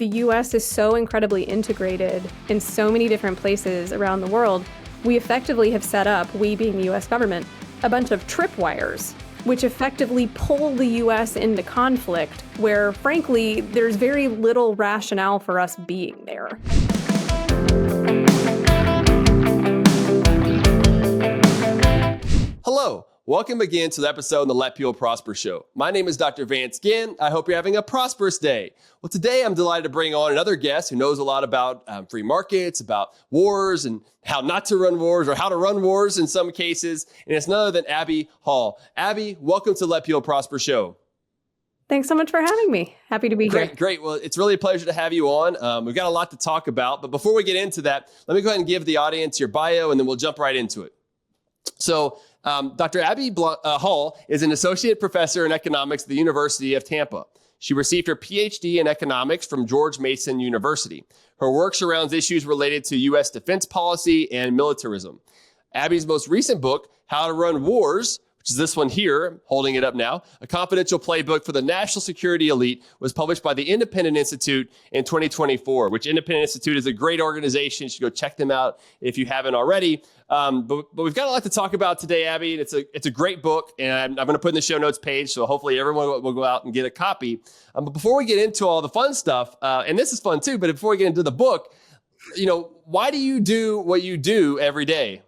the US is so incredibly integrated in so many different places around the world, we effectively have set up, we being the US government, a bunch of tripwires, which effectively pull the US into conflict, where frankly, there's very little rationale for us being there. Hello, welcome again to the episode of the Let People Prosper show. My name is Dr. Vance Ginn. I hope you're having a prosperous day. Well, today I'm delighted to bring on another guest who knows a lot about free markets, about wars and how not to run wars or how to run wars in some cases. And it's none other than Abby Hall. Abby, welcome to the Let People Prosper show. Thanks so much for having me. Happy to be here. Great. Well, it's really a pleasure to have you on. We've got a lot to talk about, but before we get into that, let me go ahead and give the audience your bio and then we'll jump right into it. So, Dr. Abby Hall is an associate professor in economics at the University of Tampa. She received her PhD in economics from George Mason University. Her work surrounds issues related to U.S. defense policy and militarism. Abby's most recent book, How to Run Wars, which is this one here, holding it up now, a confidential playbook for the national security elite, was published by the Independent Institute in 2024, which Independent Institute is a great organization. You should go check them out if you haven't already. But we've got a lot to talk about today, Abby. It's a great book, and I'm going to put in the show notes page, so hopefully everyone will go out and get a copy. But before we get into all the fun stuff, and this is fun too, but before we get into the book, why do you do what you do every day?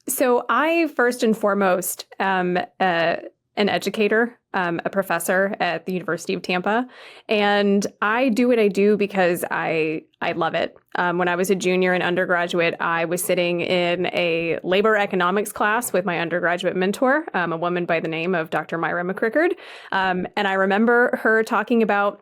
So I first and foremost am an educator, a professor at the University of Tampa, and I do what I do because I love it. When I was a junior and undergraduate, I was sitting in a labor economics class with my undergraduate mentor, a woman by the name of Dr. Myra McCrickard, and I remember her talking about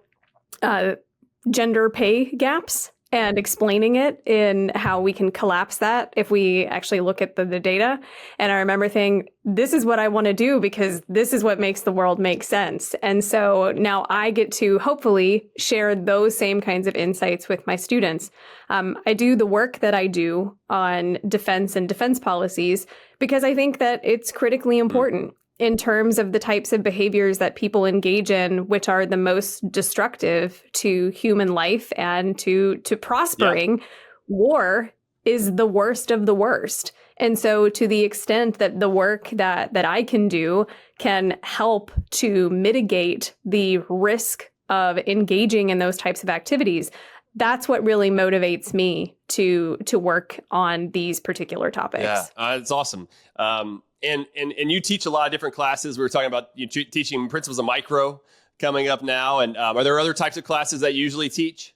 gender pay gaps and explaining it in how we can collapse that if we actually look at the data. And I remember thinking, this is what I want to do because this is what makes the world make sense. And so now I get to hopefully share those same kinds of insights with my students. I do the work that I do on defense and defense policies because I think that it's critically important in terms of the types of behaviors that people engage in, which are the most destructive to human life and to prospering. Yeah. War is the worst of the worst. And so to the extent that the work that I can do can help to mitigate the risk of engaging in those types of activities, that's what really motivates me to work on these particular topics. Yeah, it's awesome. And you teach a lot of different classes. We were talking about you teaching principles of micro coming up now. And are there other types of classes that you usually teach?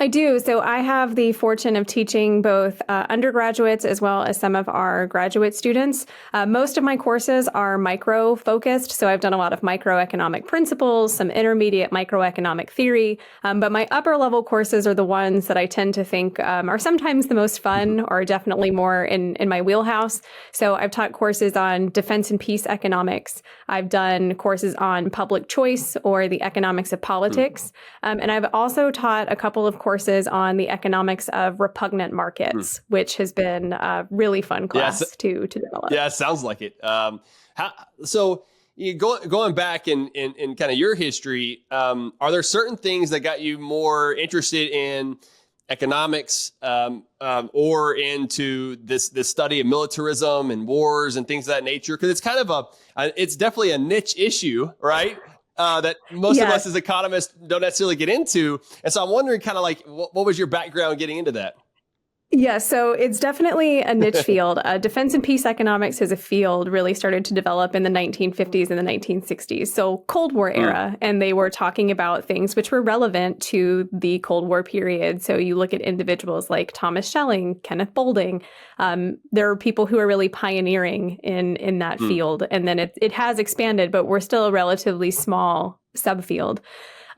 I do. So I have the fortune of teaching both undergraduates as well as some of our graduate students. Most of my courses are micro focused. So I've done a lot of microeconomic principles, some intermediate microeconomic theory. But my upper level courses are the ones that I tend to think are sometimes the most fun or definitely more in my wheelhouse. So I've taught courses on defense and peace economics. I've done courses on public choice or the economics of politics. And I've also taught a couple of courses on the economics of repugnant markets, which has been a really fun class to develop. Yeah, it sounds like it. So going back in kind of your history, are there certain things that got you more interested in economics or into this study of militarism and wars and things of that nature? Because it's kind of it's definitely a niche issue, right? That most of us as economists don't necessarily get into. And so I'm wondering kind of like, what was your background getting into that? Yeah, so it's definitely a niche field. Defense and peace economics as a field really started to develop in the 1950s and the 1960s. So Cold War era, and they were talking about things which were relevant to the Cold War period. So you look at individuals like Thomas Schelling, Kenneth Boulding. There are people who are really pioneering in that field. And then it has expanded, but we're still a relatively small subfield.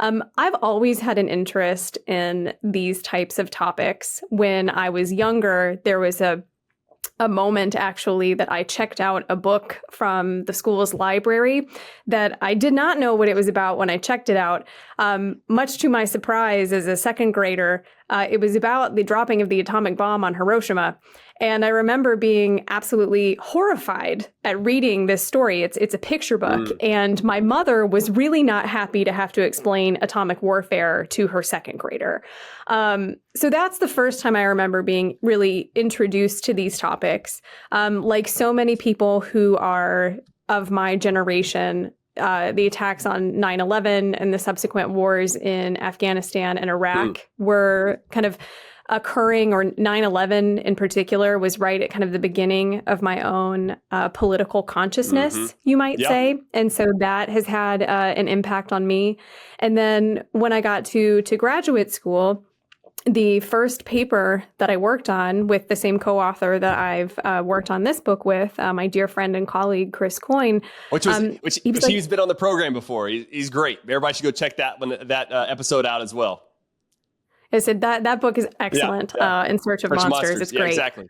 I've always had an interest in these types of topics. When I was younger, there was a a moment actually that I checked out a book from the school's library that I did not know what it was about when I checked it out. Much to my surprise as a second grader, it was about the dropping of the atomic bomb on Hiroshima. And I remember being absolutely horrified at reading this story. It's a picture book. And my mother was really not happy to have to explain atomic warfare to her second grader. So that's the first time I remember being really introduced to these topics. Like so many people who are of my generation, the attacks on 9/11 and the subsequent wars in Afghanistan and Iraq were kind of occurring, or 9/11 in particular was right at kind of the beginning of my own political consciousness, you might say. And so that has had an impact on me. And then when I got to graduate school, the first paper that I worked on with the same co-author that I've worked on this book with, my dear friend and colleague, Chris Coyne. He's been on the program before. He's great. Everybody should go check that episode out as well. I said that book is excellent. In Search of Monsters. It's great. Exactly.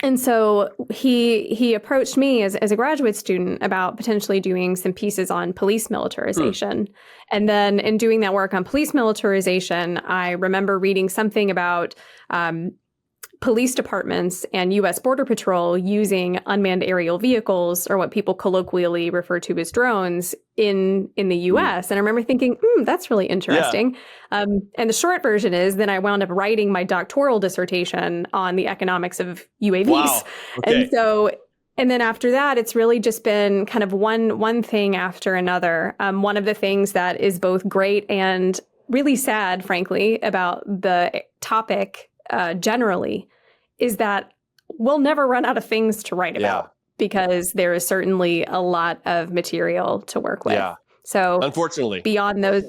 And so he approached me as a graduate student about potentially doing some pieces on police militarization. And then in doing that work on police militarization, I remember reading something about police departments and U.S. Border Patrol using unmanned aerial vehicles, or what people colloquially refer to as drones, in the U.S. And I remember thinking, that's really interesting. And the short version is then I wound up writing my doctoral dissertation on the economics of UAVs. Wow. Okay. And then after that, it's really just been kind of one thing after another. One of the things that is both great and really sad, frankly, about the topic generally is that we'll never run out of things to write about, because there is certainly a lot of material to work with. So unfortunately, beyond those,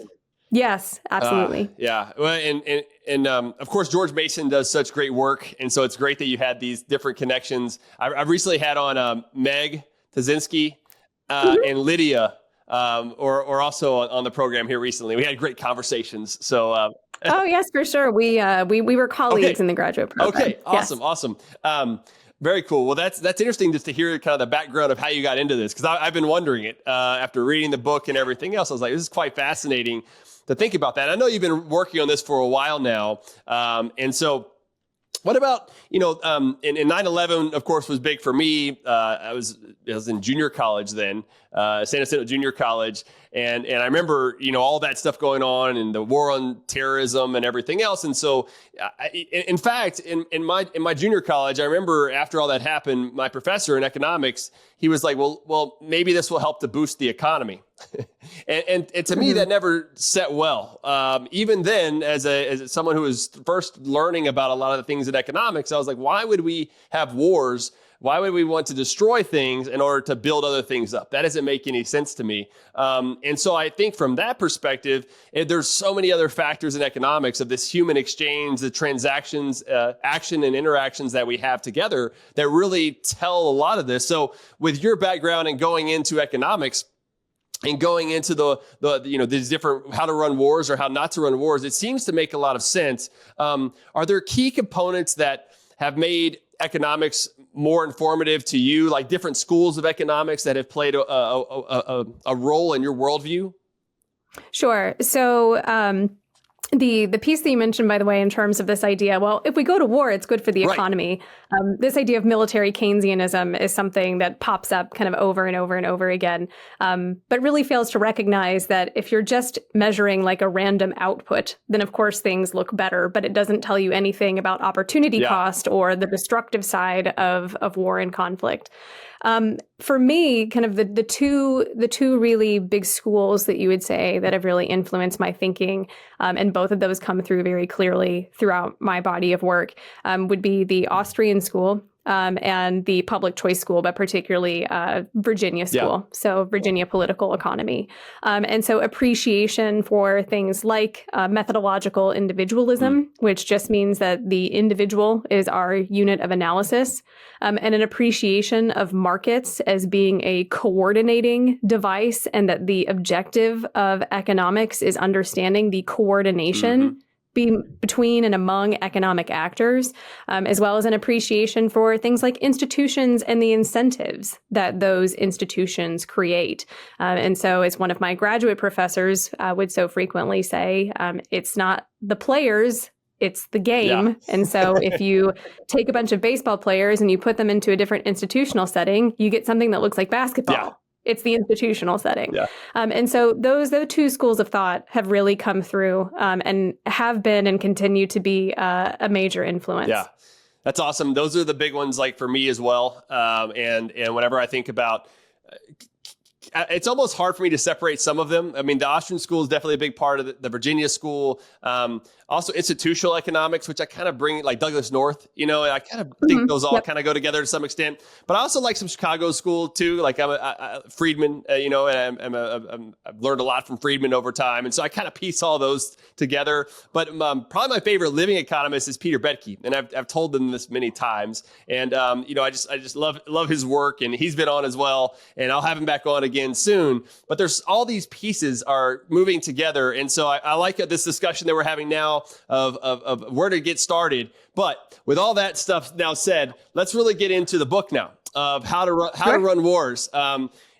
yes, absolutely. Well, and of course, George Mason does such great work. And so it's great that you had these different connections. I've recently had on Meg Tazinski and Lydia, or also on the program here recently. We had great conversations. So oh yes, for sure. We were colleagues in the graduate program. Okay, awesome. Very cool. Well, that's interesting just to hear kind of the background of how you got into this, because I've been wondering it after reading the book and everything else. I was like, this is quite fascinating to think about that. I know you've been working on this for a while now, and so. What about, in 9/11, of course, was big for me. I was in junior college then, San Jacinto Junior College. And I remember, all that stuff going on and the war on terrorism and everything else. And so, in fact, in my junior college, I remember after all that happened, my professor in economics, he was like, well, maybe this will help to boost the economy. and to me, that never set well. Even then, as someone who was first learning about a lot of the things in economics, I was like, why would we have wars? Why would we want to destroy things in order to build other things up? That doesn't make any sense to me. And so I think from that perspective, there's so many other factors in economics of this human exchange, the transactions, action and interactions that we have together that really tell a lot of this. So with your background and going into economics, and going into these different how to run wars or how not to run wars, it seems to make a lot of sense. Are there key components that have made economics more informative to you, like different schools of economics that have played a role in your worldview? Sure. So the piece that you mentioned, by the way, in terms of this idea, well, if we go to war, it's good for the economy. This idea of military Keynesianism is something that pops up kind of over and over and over again, but really fails to recognize that if you're just measuring like a random output, then of course things look better, but it doesn't tell you anything about opportunity cost or the destructive side of war and conflict. For me, kind of the two really big schools that you would say that have really influenced my thinking, and both of those come through very clearly throughout my body of work, would be the Austrian school and the public choice school, but particularly Virginia school. So Virginia political economy. And so appreciation for things like methodological individualism, which just means that the individual is our unit of analysis, and an appreciation of markets as being a coordinating device, and that the objective of economics is understanding the coordination between and among economic actors, as well as an appreciation for things like institutions and the incentives that those institutions create. And so, as one of my graduate professors would so frequently say, it's not the players, it's the game. Yeah. And so if you take a bunch of baseball players and you put them into a different institutional setting, you get something that looks like basketball. Yeah. It's the institutional setting. Yeah. And so those two schools of thought have really come through and have been and continue to be a major influence. Yeah, that's awesome. Those are the big ones, like for me as well. And whenever I think about, it's almost hard for me to separate some of them. I mean, the Austrian school is definitely a big part of the Virginia school. Also institutional economics, which I kind of bring, like Douglas North, and I kind of think those all kind of go together to some extent. But I also like some Chicago school too. Like I'm a Friedman, and I've learned a lot from Friedman over time. And so I kind of piece all those together. But probably my favorite living economist is Peter Boettke. And I've told them this many times. And, I just love his work, and he's been on as well. And I'll have him back on again soon. But there's all these pieces are moving together. And so I like this discussion that we're having now of where to get started. But with all that stuff now said, let's really get into the book now of how to run wars.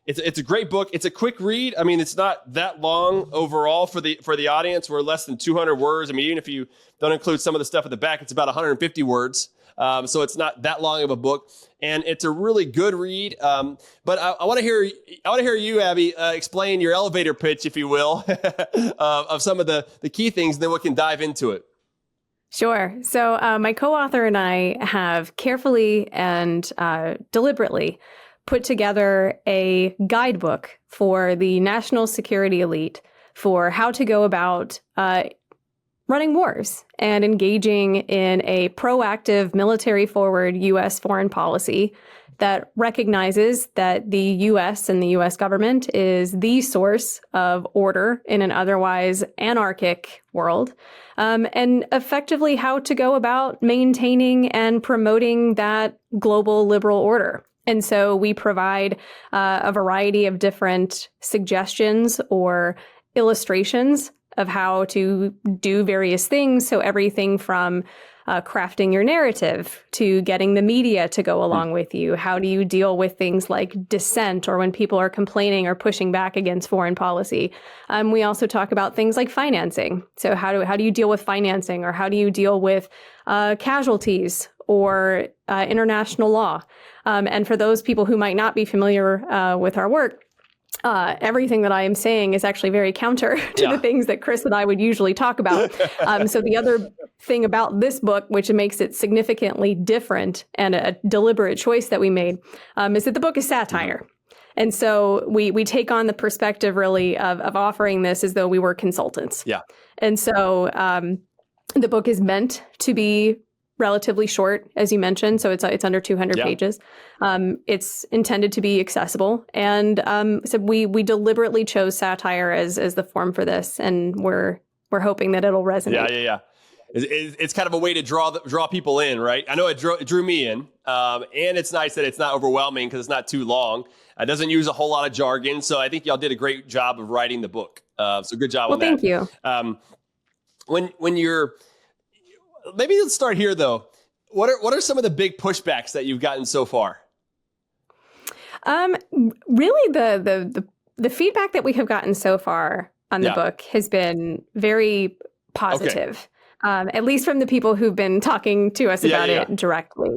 It's a great book. It's a quick read. I mean, it's not that long overall for the audience. We're less than 200 words. I mean, even if you don't include some of the stuff at the back, it's about 150 words. So it's not that long of a book, and it's a really good read. But I want to hear you, Abby, explain your elevator pitch, if you will, of some of the key things. Then we can dive into it. Sure. So my co-author and I have carefully and deliberately put together a guidebook for the national security elite for how to go about running wars and engaging in a proactive military-forward U.S. foreign policy that recognizes that the U.S. and the U.S. government is the source of order in an otherwise anarchic world, and effectively how to go about maintaining and promoting that global liberal order. And so we provide a variety of different suggestions or illustrations of how to do various things. So everything from crafting your narrative to getting the media to go along with you. How do you deal with things like dissent or when people are complaining or pushing back against foreign policy? We also talk about things like financing. So how do you deal with financing, or how do you deal with casualties or international law? And for those people who might not be familiar with our work, everything that I am saying is actually very counter to the things that Chris and I would usually talk about. So the other thing about this book, which makes it significantly different and a deliberate choice that we made, is that the book is satire. And so we take on the perspective really of offering this as though we were consultants. Yeah. And so the book is meant to be relatively short, as you mentioned. So it's under 200 pages. It's intended to be accessible. And so we deliberately chose satire as the form for this. And we're hoping that it'll resonate. Yeah. It's kind of a way to draw people in, right? I know it drew me in. And it's nice that it's not overwhelming because it's not too long. It doesn't use a whole lot of jargon. So I think y'all did a great job of writing the book. So good job on that. Well, thank you. When you're... Maybe let's start here, though. What are some of the big pushbacks that you've gotten so far? Really, the feedback that we have gotten so far on the book has been very positive, at least from the people who've been talking to us about it directly.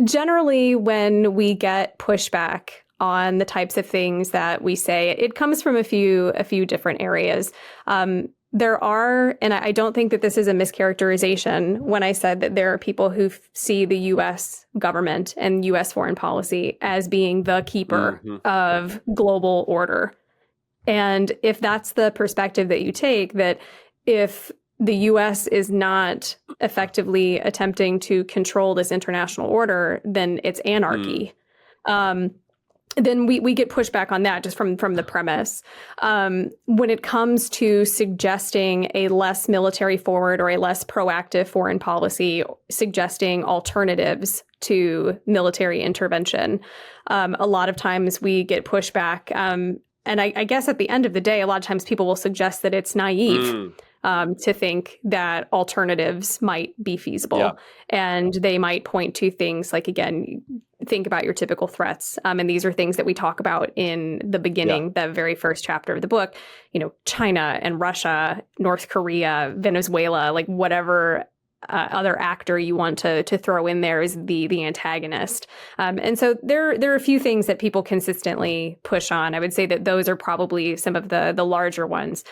Generally, when we get pushback on the types of things that we say, it comes from a few different areas. There are, and I don't think that this is a mischaracterization when I said that there are people who see the U.S. government and U.S. foreign policy as being the keeper of global order. And if that's the perspective that you take, that if the U.S. is not effectively attempting to control this international order, then it's anarchy. Then we get pushback on that just from the premise. When it comes to suggesting a less military forward or a less proactive foreign policy, suggesting alternatives to military intervention, a lot of times we get pushback. And I guess at the end of the day, a lot of times people will suggest that it's naive to think that alternatives might be feasible. Yeah. And they might point to things like, again, think about your typical threats. And these are things that we talk about in the beginning, the very first chapter of the book, China and Russia, North Korea, Venezuela, like whatever other actor you want to throw in there is the antagonist. And so there are a few things that people consistently push on. I would say that those are probably some of the larger ones.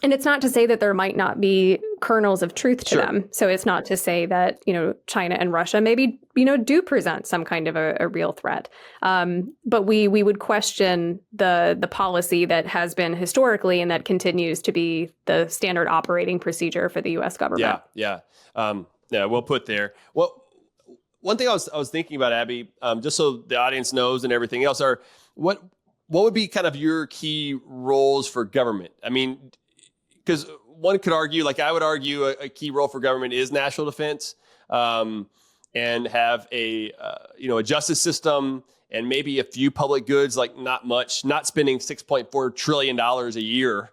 And it's not to say that there might not be kernels of truth to them. So it's not to say that, China and Russia maybe, do present some kind of a real threat. But we would question the policy that has been historically and that continues to be the standard operating procedure for the U.S. government. Yeah. Well put there. Well, one thing I was thinking about, Abby, just so the audience knows and everything else, are what would be kind of your key roles for government? I mean, because one could argue, like I would argue, a key role for government is national defense, and have a justice system and maybe a few public goods, like not much, not spending $6.4 trillion a year,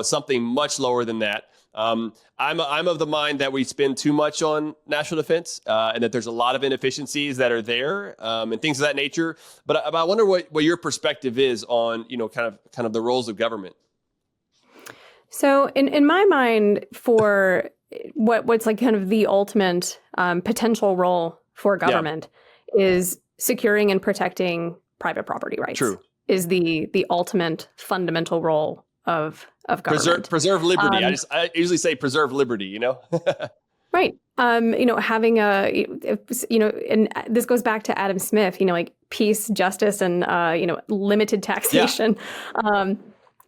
something much lower than that. I'm of the mind that we spend too much on national defense, and that there's a lot of inefficiencies that are there, and things of that nature. But I wonder what your perspective is on, kind of the roles of government. So in my mind, for what's like kind of the ultimate potential role for government is securing and protecting private property rights. True. Is the ultimate fundamental role of government. Preserve liberty. I usually say preserve liberty, Right. Having and this goes back to Adam Smith, like peace, justice, and, limited taxation. Yeah.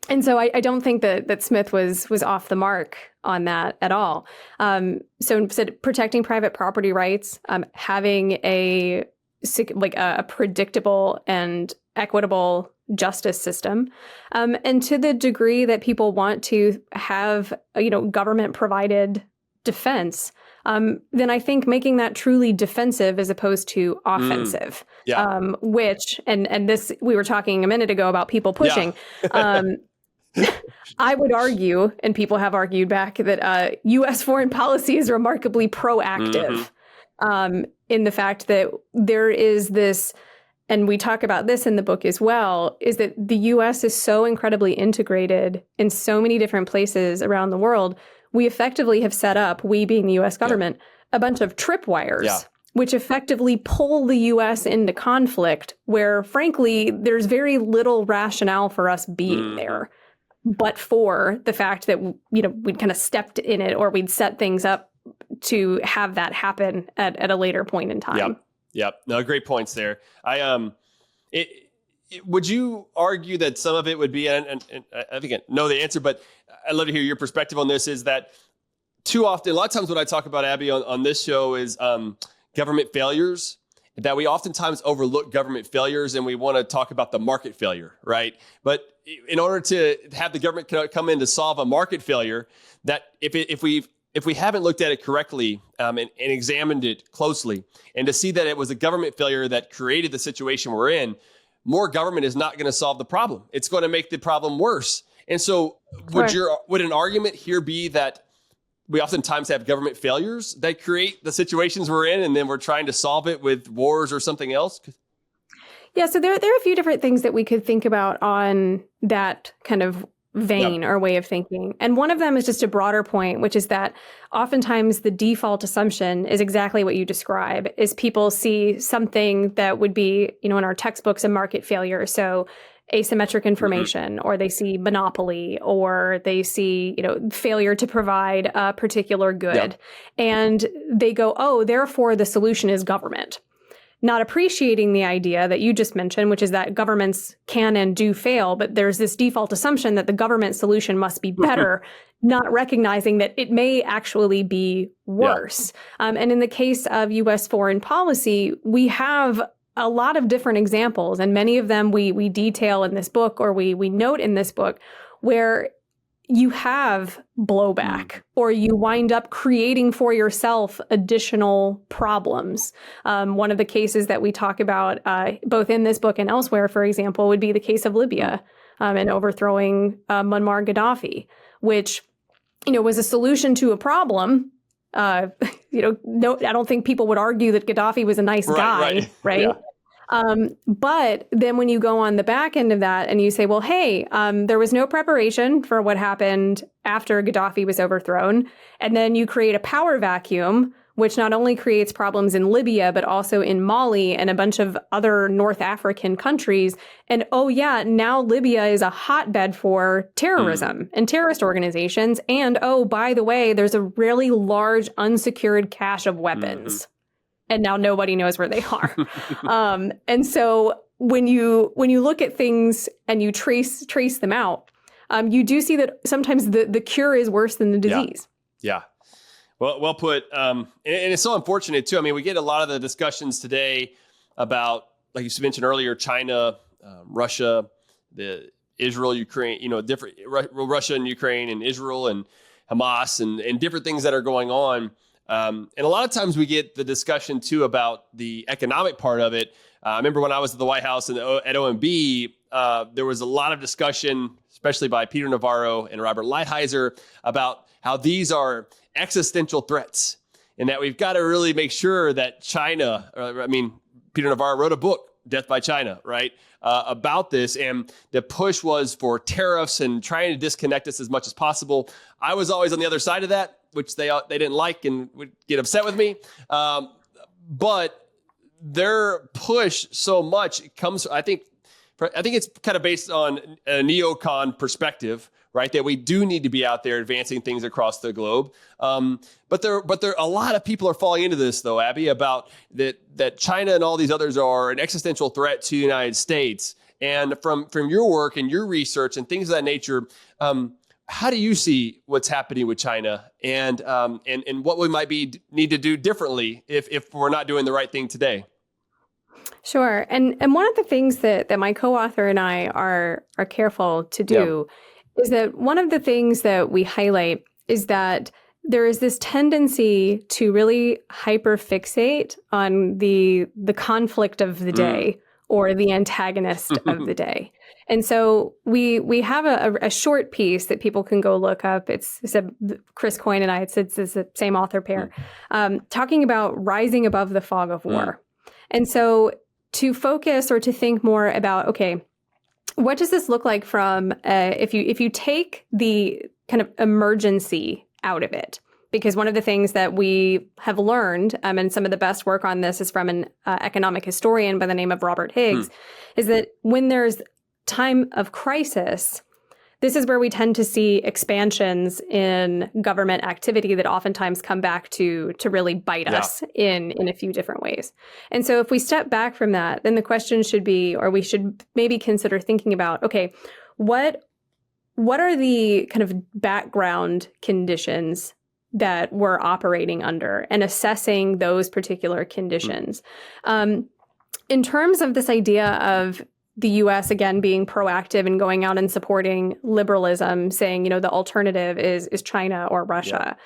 And so I don't think that Smith was off the mark on that at all. So instead, protecting private property rights, having a predictable and equitable justice system, and to the degree that people want to have government provided defense, then I think making that truly defensive as opposed to offensive. Which and this we were talking a minute ago about people pushing. I would argue, and people have argued back, that U.S. foreign policy is remarkably proactive in the fact that there is this, and we talk about this in the book as well, is that the U.S. is so incredibly integrated in so many different places around the world. We effectively have set up, we being the U.S. government, a bunch of tripwires. Which effectively pull the U.S. into conflict where, frankly, there's very little rationale for us being there. But for the fact that, we'd kind of stepped in it or we'd set things up to have that happen at a later point in time. Yep. No, great points there. Would you argue that some of it would be, and I think I know the answer, but I'd love to hear your perspective on this, is that too often, a lot of times when I talk about, Abby, on this show is government failures, that we oftentimes overlook government failures and we want to talk about the market failure, right? But in order to have the government come in to solve a market failure, that if we haven't looked at it correctly and examined it closely, and to see that it was a government failure that created the situation we're in, more government is not going to solve the problem. It's going to make the problem worse. And so would an argument here be that we oftentimes have government failures that create the situations we're in, and then we're trying to solve it with wars or something else? Yeah, so there are a few different things that we could think about on that kind of vein or way of thinking. And one of them is just a broader point, which is that oftentimes the default assumption is exactly what you describe, is people see something that would be, in our textbooks, a market failure. So asymmetric information, or they see monopoly, or they see, failure to provide a particular good. And they go, oh, therefore the solution is government. Not appreciating the idea that you just mentioned, which is that governments can and do fail, but there's this default assumption that the government solution must be better, not recognizing that it may actually be worse. And in the case of U.S. foreign policy, we have a lot of different examples, and many of them we detail in this book, or we note in this book, where you have blowback, or you wind up creating for yourself additional problems. One of the cases that we talk about, both in this book and elsewhere, for example, would be the case of Libya and overthrowing Muammar Gaddafi, which was a solution to a problem. No, I don't think people would argue that Gaddafi was a nice guy, right? Yeah. But then when you go on the back end of that and you say, well, hey, there was no preparation for what happened after Gaddafi was overthrown. And then you create a power vacuum, which not only creates problems in Libya, but also in Mali and a bunch of other North African countries. And oh yeah, now Libya is a hotbed for terrorism and terrorist organizations. And oh, by the way, there's a really large unsecured cache of weapons. And now nobody knows where they are. And so when you look at things and you trace them out, you do see that sometimes the cure is worse than the disease. Yeah. Well put. And it's so unfortunate too. I mean, we get a lot of the discussions today about, like you mentioned earlier, China, Russia, the Israel, Ukraine, different Russia and Ukraine and Israel and Hamas and different things that are going on. And a lot of times we get the discussion too about the economic part of it. I remember when I was at the White House and at OMB, there was a lot of discussion, especially by Peter Navarro and Robert Lighthizer, about how these are existential threats and that we've got to really make sure that China, Peter Navarro wrote a book, Death by China, right, about this. And the push was for tariffs and trying to disconnect us as much as possible. I was always on the other side of that, which they didn't like and would get upset with me. But their push so much comes, I think it's kind of based on a neocon perspective, right? That we do need to be out there advancing things across the globe. But there a lot of people are falling into this though, Abby, about that China and all these others are an existential threat to the United States. And from your work and your research and things of that nature, how do you see what's happening with China and what we might need to do differently if we're not doing the right thing today? Sure. And one of the things that my co-author and I are careful to do is that one of the things that we highlight is that there is this tendency to really hyperfixate on the conflict of the day or the antagonist of the day. And so we have a short piece that people can go look up. It's Chris Coyne and I, it's the same author pair, talking about rising above the fog of war. And so to focus or to think more about, okay, what does this look like from if you take the kind of emergency out of it? Because one of the things that we have learned, and some of the best work on this is from an economic historian by the name of Robert Higgs, is that when there's time of crisis, this is where we tend to see expansions in government activity that oftentimes come back to really bite us in a few different ways. And so if we step back from that, then the question should be, or we should maybe consider thinking about, okay, what are the kind of background conditions that we're operating under and assessing those particular conditions. In terms of this idea of the U.S. again being proactive and going out and supporting liberalism, saying, the alternative is China or Russia.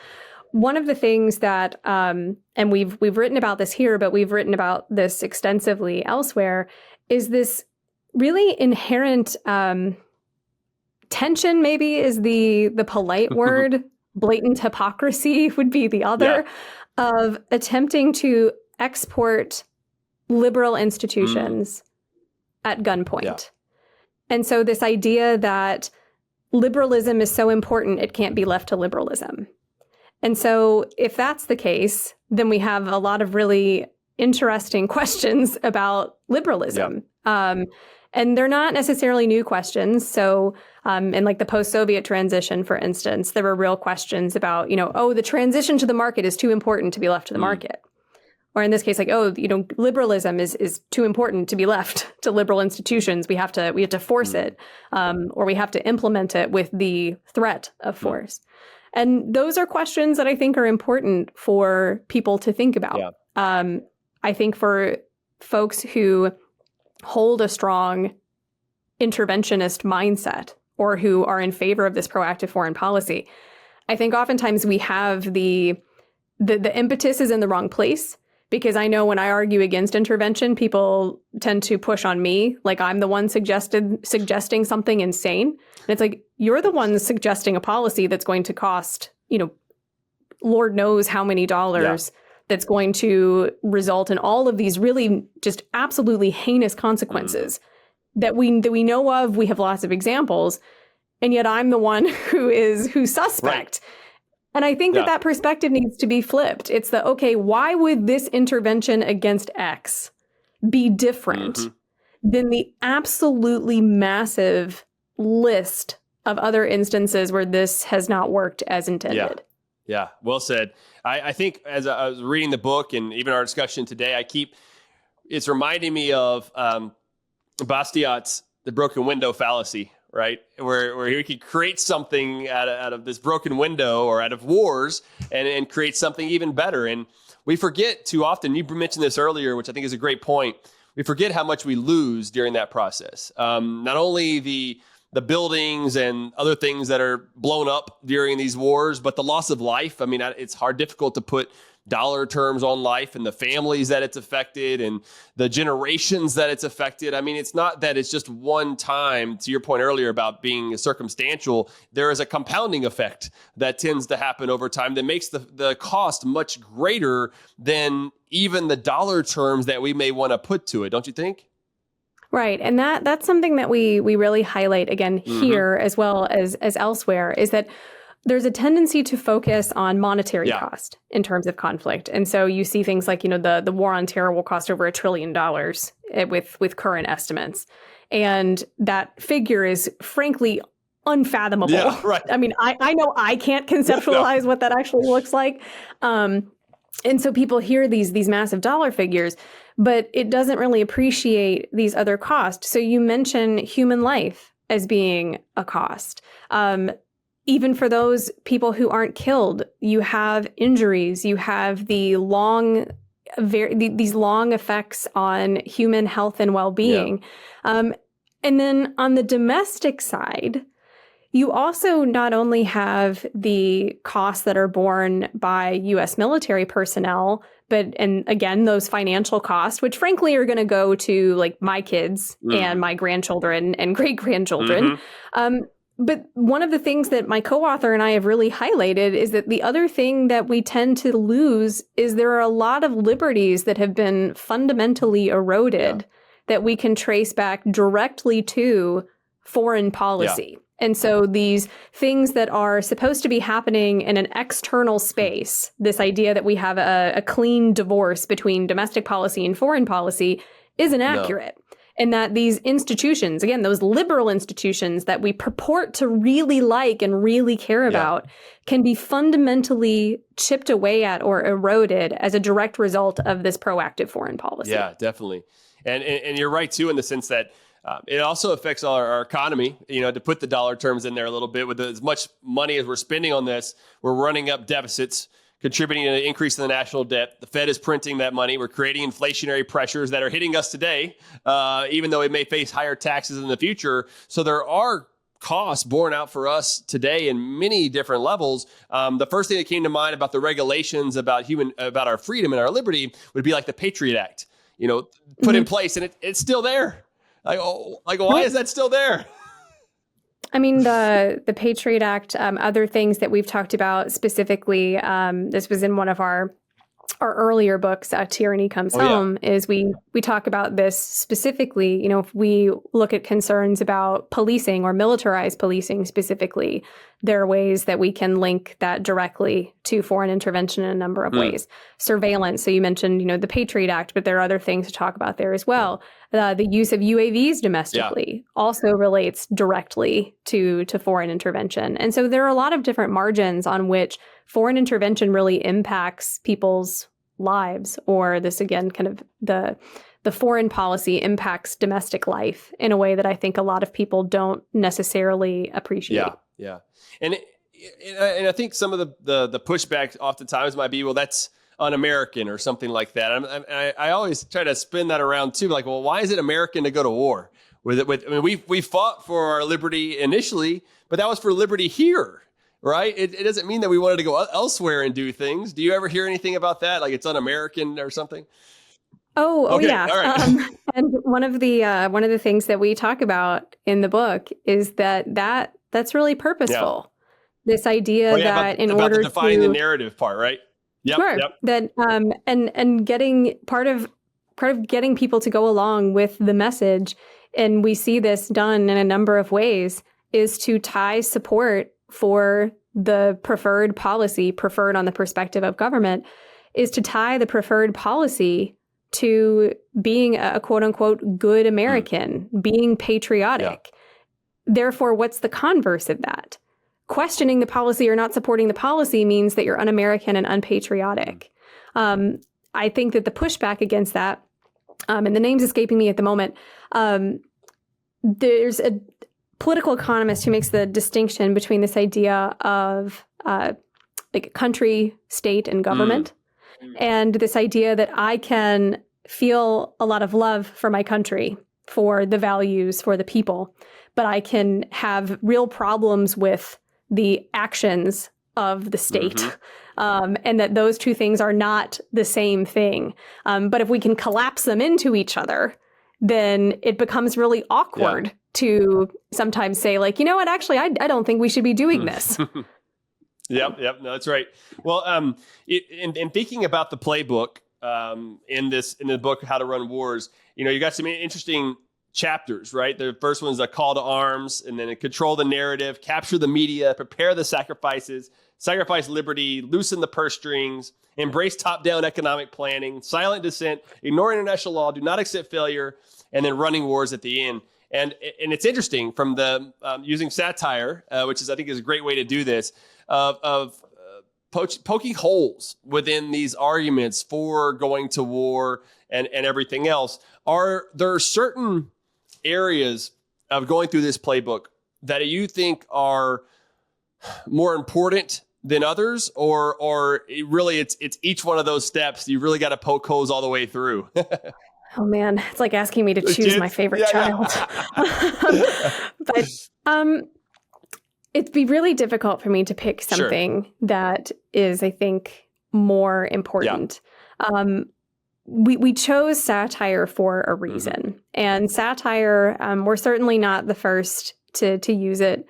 One of the things that, and we've written about this here, but we've written about this extensively elsewhere, is this really inherent tension, maybe is the polite word. Blatant hypocrisy would be the other, of attempting to export liberal institutions at gunpoint. Yeah. And so this idea that liberalism is so important, it can't be left to liberalism. And so if that's the case, then we have a lot of really interesting questions about liberalism. Yeah. And they're not necessarily new questions. So in like the post-Soviet transition, for instance, there were real questions about, the transition to the market is too important to be left to the market. Or in this case, like, liberalism is too important to be left to liberal institutions. We have to force it, or we have to implement it with the threat of force. And those are questions that I think are important for people to think about. Yeah. I think for folks who hold a strong interventionist mindset or who are in favor of this proactive foreign policy, I think oftentimes we have the impetus is in the wrong place, because I know when I argue against intervention, people tend to push on me, like I'm the one suggesting something insane. And it's like, you're the one suggesting a policy that's going to cost, Lord knows how many dollars, that's going to result in all of these really just absolutely heinous consequences that we know of. We have lots of examples, and yet I'm the one who's suspect. Right. And I think that perspective needs to be flipped. It's okay, why would this intervention against X be different than the absolutely massive list of other instances where this has not worked as intended? Yeah, well said. I think as I was reading the book and even our discussion today, it's reminding me of Bastiat's The Broken Window Fallacy, right? Where he could create something out of this broken window or out of wars and create something even better. And we forget too often, you mentioned this earlier, which I think is a great point. We forget how much we lose during that process. Not only the buildings and other things that are blown up during these wars, but the loss of life. I mean, it's difficult to put dollar terms on life and the families that it's affected and the generations that it's affected. I mean, it's not that it's just one time, to your point earlier about being circumstantial. There is a compounding effect that tends to happen over time that makes the cost much greater than even the dollar terms that we may want to put to it. Don't you think? Right. And that's something that we really highlight again here as well as elsewhere, is that there's a tendency to focus on monetary cost in terms of conflict. And so you see things like, the war on terror will cost over $1 trillion with current estimates. And that figure is frankly unfathomable. Yeah, right. I mean, I know I can't conceptualize what that actually looks like. And so people hear these massive dollar figures, but it doesn't really appreciate these other costs. So you mention human life as being a cost. Even for those people who aren't killed, you have injuries, you have these long effects on human health and well-being. Yeah. And then on the domestic side, you also not only have the costs that are borne by U.S. military personnel, and again, those financial costs, which frankly are going to go to like my kids and my grandchildren and great-grandchildren. But one of the things that my co-author and I have really highlighted is that the other thing that we tend to lose is there are a lot of liberties that have been fundamentally eroded that we can trace back directly to foreign policy. Yeah. And so these things that are supposed to be happening in an external space, this idea that we have a clean divorce between domestic policy and foreign policy, isn't accurate. No. And that these institutions, again, those liberal institutions that we purport to really like and really care about, can be fundamentally chipped away at or eroded as a direct result of this proactive foreign policy. Yeah, definitely. And you're right, too, in the sense that it also affects our economy, to put the dollar terms in there a little bit. With as much money as we're spending on this, we're running up deficits, contributing to an increase in the national debt. The Fed is printing that money. We're creating inflationary pressures that are hitting us today, even though it may face higher taxes in the future. So there are costs borne out for us today in many different levels. The first thing that came to mind about the regulations about our freedom and our liberty would be like the Patriot Act, put in place, and it's still there. Why is that still there? I mean, the Patriot Act, other things that we've talked about specifically, this was in one of our earlier books, Tyranny Comes Home, is we talk about this specifically. If we look at concerns about policing or militarized policing specifically, there are ways that we can link that directly to foreign intervention in a number of ways. Surveillance. So you mentioned, the Patriot Act, but there are other things to talk about there as well. The use of UAVs domestically also relates directly to foreign intervention. And so there are a lot of different margins on which foreign intervention really impacts people's lives, or this, again, kind of the foreign policy impacts domestic life in a way that I think a lot of people don't necessarily appreciate. Yeah. And I think some of the pushback oftentimes might be, well, that's un-American or something like that. I always try to spin that around too. Like, well, why is it American to go to war? We fought for our liberty initially, but that was for liberty here. right? It doesn't mean that we wanted to go elsewhere and do things. Do you ever hear anything about that? Like it's un-American or something? Oh Okay, yeah. all right. And one of the things that we talk about in the book is that's really purposeful. This idea that in about order the defying the to narrative part, right? sure Yep. that and getting part of getting people to go along with the message, and we see this done in a number of ways, is to tie support for the preferred policy, preferred on the perspective of government, is to tie the preferred policy to being a quote unquote good American, being patriotic. Therefore, what's the converse of that? Questioning the policy or not supporting the policy means that you're un-American and unpatriotic. I think that the pushback against that, and the name's escaping me at the moment, there's a political economist who makes the distinction between this idea of like country, state, and government, and this idea that I can feel a lot of love for my country, for the values, for the people, but I can have real problems with the actions of the state, and that those two things are not the same thing. But if we can collapse them into each other, then it becomes really awkward to sometimes say, like, you know what, actually, I don't think we should be doing this. Yep. No, that's right. Well, in thinking about the playbook, in the book, How to Run Wars, you got some interesting chapters, right? The first one's a call to arms, and then control the narrative, capture the media, prepare the sacrifices, sacrifice liberty, loosen the purse strings, embrace top-down economic planning, silent dissent, ignore international law, do not accept failure, and then running wars at the end. And it's interesting from the using satire, which I think is a great way to do this, of poking holes within these arguments for going to war and everything else. Are there certain areas of going through this playbook that you think are more important than others, or really it's each one of those steps you really got to poke holes all the way through? Oh man, it's like asking me to choose my favorite child. But it'd be really difficult for me to pick something that is, I think, more important. We chose satire for a reason. And satire, we're certainly not the first to use it.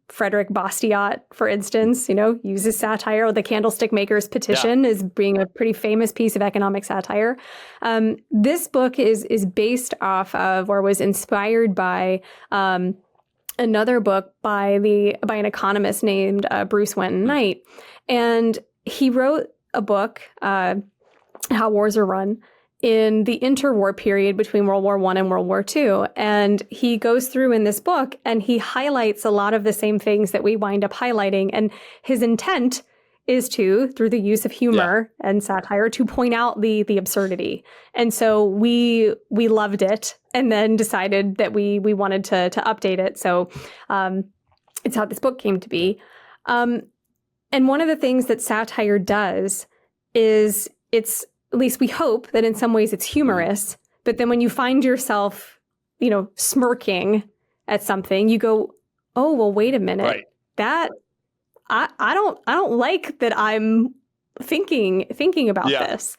Frederick Bastiat, for instance, uses satire. The Candlestick Makers Petition is being a pretty famous piece of economic satire. This book is based off of, or was inspired by, another book by an economist named Bruce Wenton Knight. And he wrote a book, How Wars Are Run, in the interwar period between World War I and World War II. And he goes through in this book and he highlights a lot of the same things that we wind up highlighting. And his intent is to, through the use of humor and satire, to point out the absurdity. And so we loved it, and then decided that we wanted to update it. So it's how this book came to be. And one of the things that satire does is it's, at least we hope that in some ways it's humorous, but then when you find yourself, smirking at something, you go, oh, well, wait a minute. Right. That I don't like that I'm thinking about this.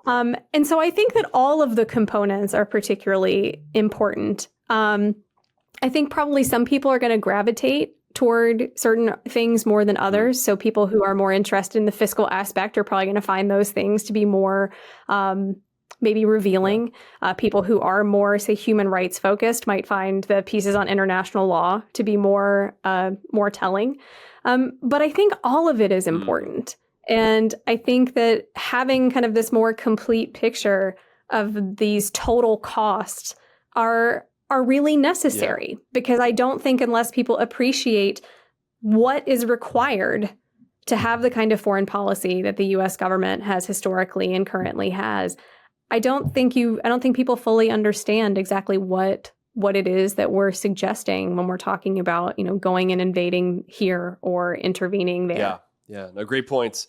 And so I think that all of the components are particularly important. I think probably some people are going to gravitate toward certain things more than others. So people who are more interested in the fiscal aspect are probably going to find those things to be more maybe revealing. People who are more, say, human rights focused might find the pieces on international law to be more telling. But I think all of it is important. And I think that having kind of this more complete picture of these total costs are really necessary, because I don't think unless people appreciate what is required to have the kind of foreign policy that the U.S. government has historically and currently has, I don't think people fully understand exactly what it is that we're suggesting when we're talking about, going and invading here or intervening there. Yeah. No, great points.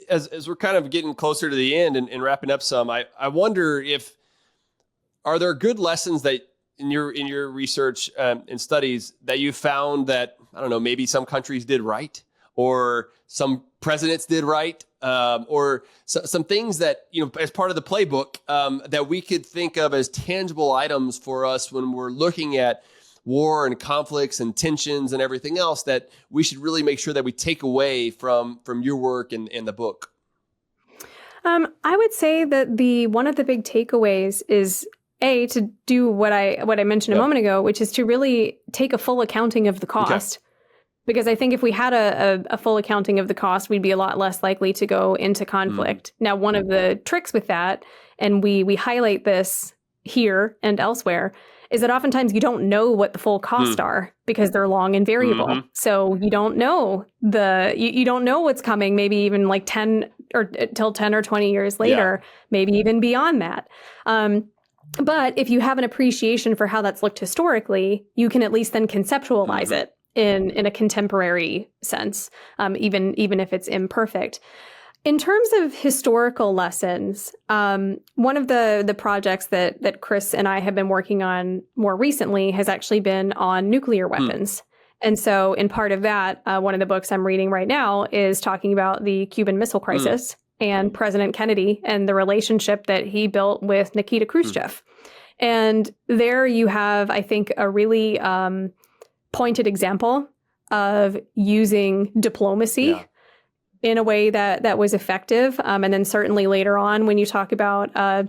As we're kind of getting closer to the end and wrapping up some, I wonder are there good lessons that in your research and studies that you found that, I don't know, maybe some countries did right, or some presidents did right, or some things that, as part of the playbook, that we could think of as tangible items for us when we're looking at war and conflicts and tensions and everything else, that we should really make sure that we take away from your work and the book? I would say that one of the big takeaways is to do what I mentioned a moment ago, which is to really take a full accounting of the cost. Okay. Because I think if we had a full accounting of the cost, we'd be a lot less likely to go into conflict. Now, one of the tricks with that, and we highlight this here and elsewhere, is that oftentimes you don't know what the full costs are because they're long and variable. Mm-hmm. So you don't know you don't know what's coming, maybe even like 10 or till 10 or 20 years later, maybe even beyond that. But if you have an appreciation for how that's looked historically, you can at least then conceptualize it in a contemporary sense, even if it's imperfect. In terms of historical lessons, one of the projects that Chris and I have been working on more recently has actually been on nuclear weapons. And so in part of that, one of the books I'm reading right now is talking about the Cuban Missile Crisis and President Kennedy and the relationship that he built with Nikita Khrushchev. And there you have, I think, a really pointed example of using diplomacy in a way that was effective. And then certainly later on, when you talk about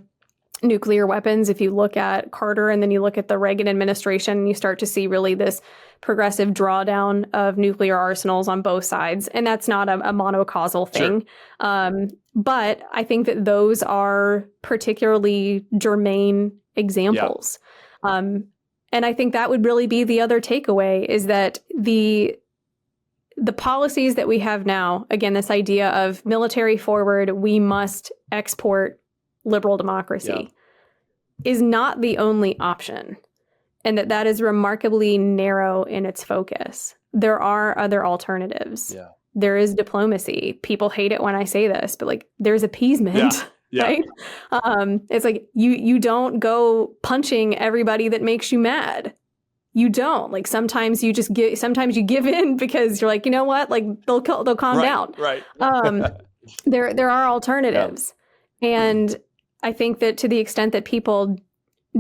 nuclear weapons, if you look at Carter and then you look at the Reagan administration, you start to see really this progressive drawdown of nuclear arsenals on both sides. And that's not a monocausal thing. Sure. But I think that those are particularly germane examples. Yeah. And I think that would really be the other takeaway, is that the policies that we have now, again, this idea of military forward, we must export liberal democracy, is not the only option. And that is remarkably narrow in its focus. There are other alternatives. Yeah. There is diplomacy. People hate it when I say this, but like, there's appeasement. Yeah. Right? It's like you don't go punching everybody that makes you mad. You don't. Like, sometimes you just sometimes you give in because you're like, you know what? Like, they'll calm down. Right. There are alternatives. Yeah. And I think that to the extent that people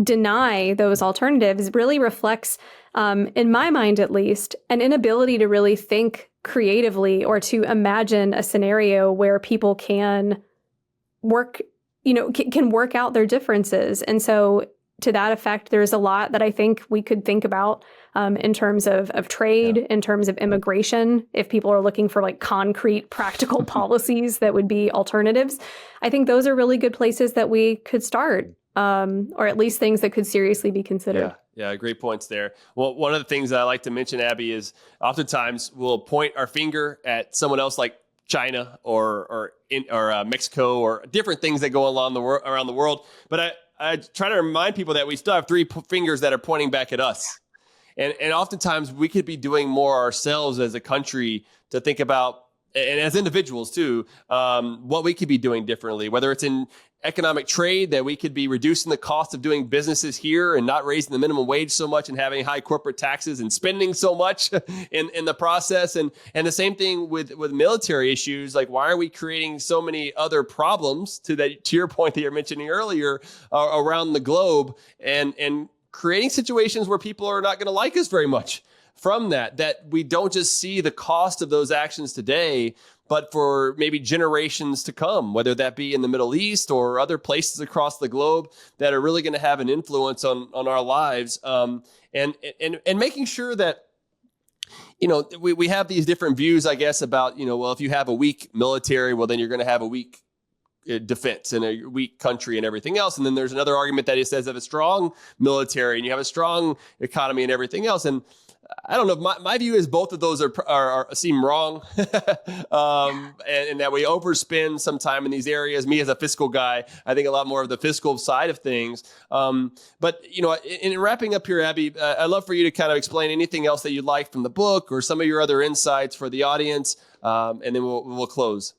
deny those alternatives really reflects, in my mind at least, an inability to really think creatively or to imagine a scenario where people can work out their differences. And so to that effect, there's a lot that I think we could think about in terms of trade, in terms of immigration. If people are looking for like concrete, practical policies that would be alternatives, I think those are really good places that we could start, or at least things that could seriously be considered. Yeah, great points there. Well, one of the things that I like to mention, Abby, is oftentimes we'll point our finger at someone else like China or Mexico or different things that go along around the world. But I try to remind people that we still have three fingers that are pointing back at us. And oftentimes we could be doing more ourselves as a country to think about, and as individuals too, what we could be doing differently, whether it's in economic trade, that we could be reducing the cost of doing businesses here and not raising the minimum wage so much and having high corporate taxes and spending so much in the process. And the same thing with military issues. Like, why are we creating so many other problems to your point that you're mentioning earlier around the globe and creating situations where people are not going to like us very much from that we don't just see the cost of those actions today, but for maybe generations to come, whether that be in the Middle East or other places across the globe that are really going to have an influence on our lives. And making sure that, we have these different views, I guess, about, well, if you have a weak military, well, then you're going to have a weak defense and a weak country and everything else. And then there's another argument that he says of a strong military and you have a strong economy and everything else. And I don't know. My view is both of those seem wrong, and that we overspend some time in these areas. Me as a fiscal guy, I think a lot more of the fiscal side of things. But in wrapping up here, Abby, I'd love for you to kind of explain anything else that you'd like from the book or some of your other insights for the audience, and then we'll close.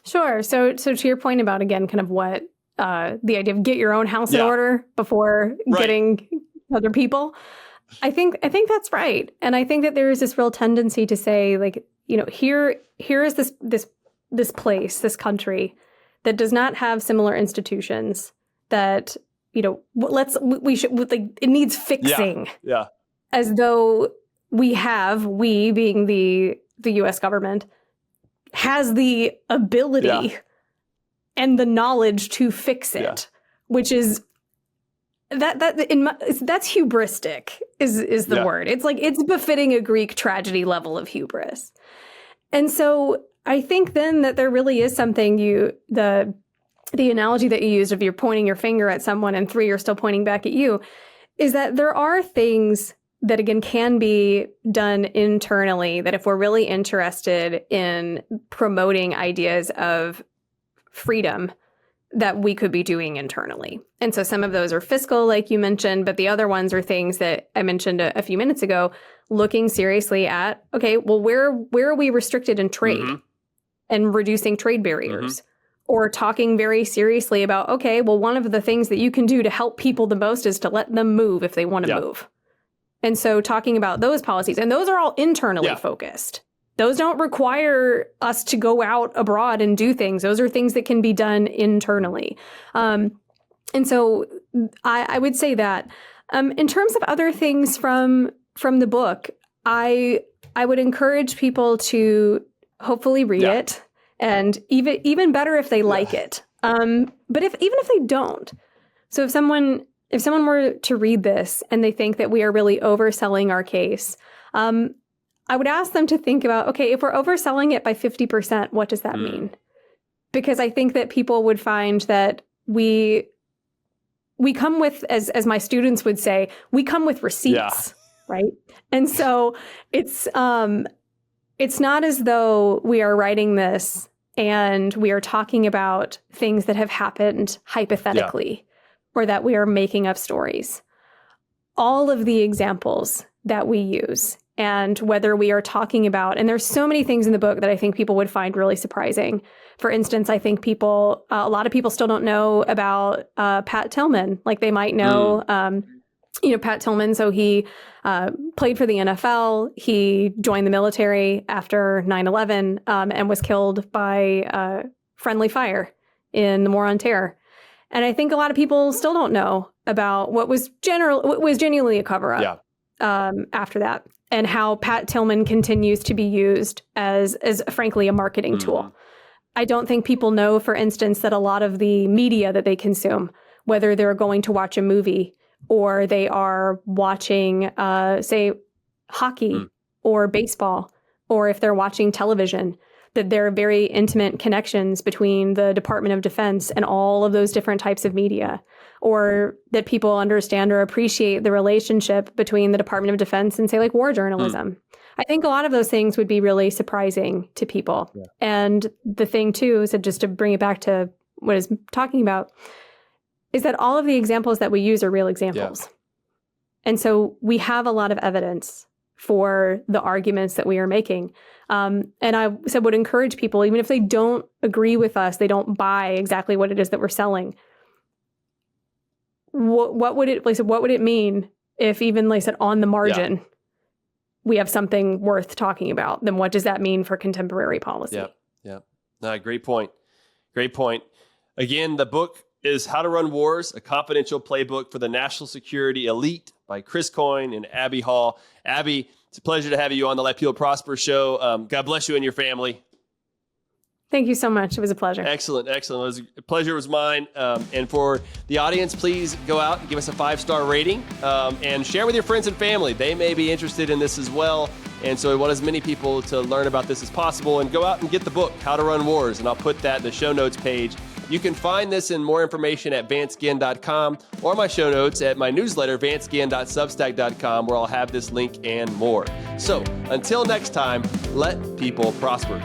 Sure. So to your point about, again, kind of what the idea of get your own house in order before getting other people. I think that's right. And I think that there is this real tendency to say, like, here is this place, this country that does not have similar institutions that, it needs fixing. Yeah. As though we being the US government has the ability and the knowledge to fix it, which is that's hubristic is the word. It's like, it's befitting a Greek tragedy level of hubris. And so I think then that there really is something the analogy that you used of you're pointing your finger at someone and three are still pointing back at you, is that there are things that, again, can be done internally, that if we're really interested in promoting ideas of freedom, that we could be doing internally. And so some of those are fiscal, like you mentioned, but the other ones are things that I mentioned a few minutes ago, looking seriously at, okay, well, where are we restricted in trade and reducing trade barriers? Or talking very seriously about, okay, well, one of the things that you can do to help people the most is to let them move if they want to move. And so talking about those policies, and those are all internally focused. Those don't require us to go out abroad and do things. Those are things that can be done internally. And so I would say that in terms of other things from the book, I would encourage people to hopefully read it, and even better if they like it. But even if they don't, so if someone were to read this and they think that we are really overselling our case, I would ask them to think about, okay, if we're overselling it by 50%, what does that mean? Because I think that people would find that we come with, as my students would say, we come with receipts, right? And so it's not as though we are writing this and we are talking about things that have happened hypothetically, or that we are making up stories. All of the examples that we use, and whether we are talking about, and there's so many things in the book that I think people would find really surprising. For instance, I think a lot of people still don't know about Pat Tillman. Like, they might know, Pat Tillman. So he played for the NFL. He joined the military after 9/11 and was killed by friendly fire in the War on Terror. And I think a lot of people still don't know about what was genuinely a cover-up after that, and how Pat Tillman continues to be used as frankly, a marketing tool. I don't think people know, for instance, that a lot of the media that they consume, whether they're going to watch a movie or they are watching, say, hockey or baseball, or if they're watching television, that there are very intimate connections between the Department of Defense and all of those different types of media, or that people understand or appreciate the relationship between the Department of Defense and, say, like, war journalism. I think a lot of those things would be really surprising to people. And the thing, too, is that, just to bring it back to what I was talking about, is that all of the examples that we use are real examples. And so we have a lot of evidence for the arguments that we are making. And I would encourage people, even if they don't agree with us, they don't buy exactly what it is that we're selling. What would it mean if, even, like I said, on the margin, we have something worth talking about? Then what does that mean for contemporary policy? No, great point. Great point. Again, the book is How to Run Wars, a confidential playbook for the national security elite by Chris Coyne and Abby Hall. Abby, it's a pleasure to have you on the Let People Prosper show. God bless you and your family. Thank you so much. It was a pleasure. Excellent. A pleasure was mine. And for the audience, please go out and give us a 5-star rating and share with your friends and family. They may be interested in this as well. And so we want as many people to learn about this as possible. And go out and get the book, How to Run Wars. And I'll put that in the show notes page. You can find this and more information at vanceginn.com, or my show notes at my newsletter, vanceginn.substack.com, where I'll have this link and more. So until next time, let people prosper.